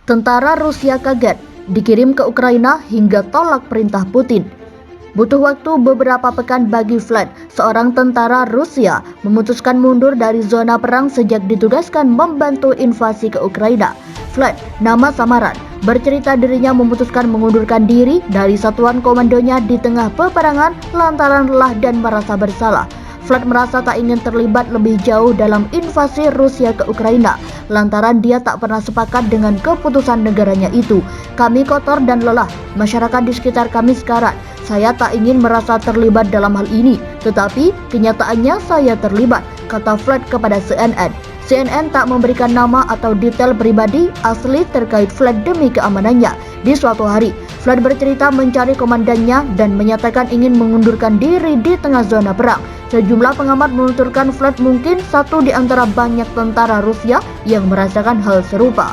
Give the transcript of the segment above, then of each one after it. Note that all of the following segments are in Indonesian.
Tentara Rusia kaget, dikirim ke Ukraina hingga tolak perintah Putin. Butuh waktu beberapa pekan bagi Vlad, seorang tentara Rusia, memutuskan mundur dari zona perang sejak ditugaskan membantu invasi ke Ukraina. Vlad, nama samaran, bercerita dirinya memutuskan mengundurkan diri dari satuan komandonya di tengah peperangan lantaran lelah dan merasa bersalah. Vlad merasa tak ingin terlibat lebih jauh dalam invasi Rusia ke Ukraina, lantaran dia tak pernah sepakat dengan keputusan negaranya itu. Kami kotor dan lelah, masyarakat di sekitar kami sekarat. Saya tak ingin merasa terlibat dalam hal ini, tetapi kenyataannya saya terlibat, kata Vlad kepada CNN. CNN tak memberikan nama atau detail pribadi asli terkait Vlad demi keamanannya. Di suatu hari, Vlad bercerita mencari komandannya dan menyatakan ingin mengundurkan diri di tengah zona perang. Sejumlah pengamat menuturkan Vlad mungkin satu di antara banyak tentara Rusia yang merasakan hal serupa.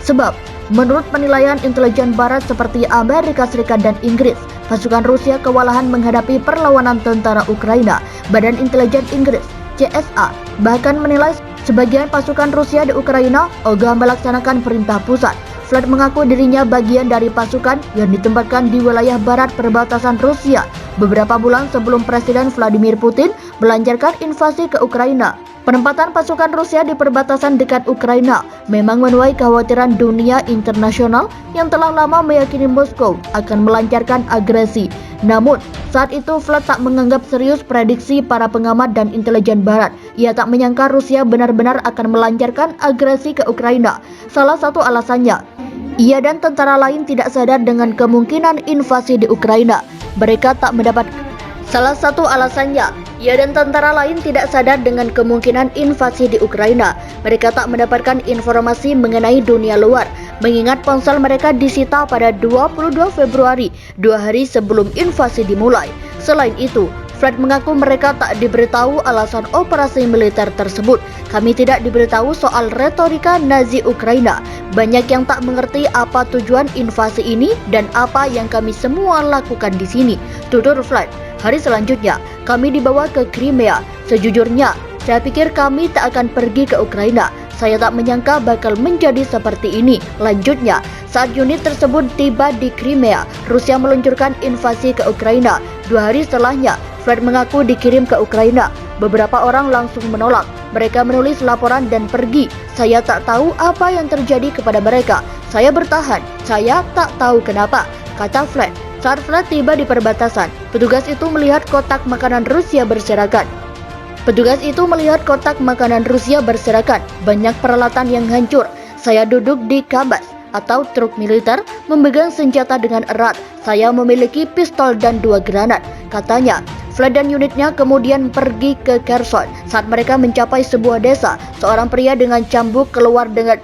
Sebab, menurut penilaian intelijen barat seperti Amerika Serikat dan Inggris, pasukan Rusia kewalahan menghadapi perlawanan tentara Ukraina. Badan Intelijen Inggris, CSA, bahkan menilai sebagian pasukan Rusia di Ukraina ogah melaksanakan perintah pusat. Vlad mengaku dirinya bagian dari pasukan yang ditempatkan di wilayah barat perbatasan Rusia beberapa bulan sebelum Presiden Vladimir Putin melancarkan invasi ke Ukraina. Penempatan pasukan Rusia di perbatasan dekat Ukraina memang menuai kekhawatiran dunia internasional yang telah lama meyakini Moskow akan melancarkan agresi. Namun, saat itu Vlad tak menganggap serius prediksi para pengamat dan intelijen barat. Ia tak menyangka Rusia benar-benar akan melancarkan agresi ke Ukraina. Salah satu alasannya, ia dan tentara lain tidak sadar dengan kemungkinan invasi di Ukraina. Mereka tak mendapat Salah satu alasannya, ia dan tentara lain tidak sadar dengan kemungkinan invasi di Ukraina. Mereka tak mendapatkan informasi mengenai dunia luar, mengingat ponsel mereka disita pada 22 Februari, 2 hari sebelum invasi dimulai. Selain itu, Vlad mengaku mereka tak diberitahu alasan operasi militer tersebut. Kami tidak diberitahu soal retorika Nazi Ukraina. Banyak yang tak mengerti apa tujuan invasi ini dan apa yang kami semua lakukan di sini, tutur Vlad. Hari selanjutnya, kami dibawa ke Crimea. Sejujurnya, saya pikir kami tak akan pergi ke Ukraina. Saya tak menyangka bakal menjadi seperti ini. Lanjutnya, saat unit tersebut tiba di Crimea, Rusia meluncurkan invasi ke Ukraina. 2 hari setelahnya, Vlad mengaku dikirim ke Ukraina. Beberapa orang langsung menolak. Mereka menulis laporan dan pergi. Saya tak tahu apa yang terjadi kepada mereka. Saya bertahan. Saya tak tahu kenapa, kata Vlad. Saat Vlad tiba di perbatasan, petugas itu melihat kotak makanan Rusia berserakan. Banyak peralatan yang hancur. Saya duduk di kabas atau truk militer, memegang senjata dengan erat. Saya memiliki pistol dan 2 granat, katanya. Vlad dan unitnya kemudian pergi ke Kherson. Saat mereka mencapai sebuah desa, seorang pria dengan cambuk keluar dengan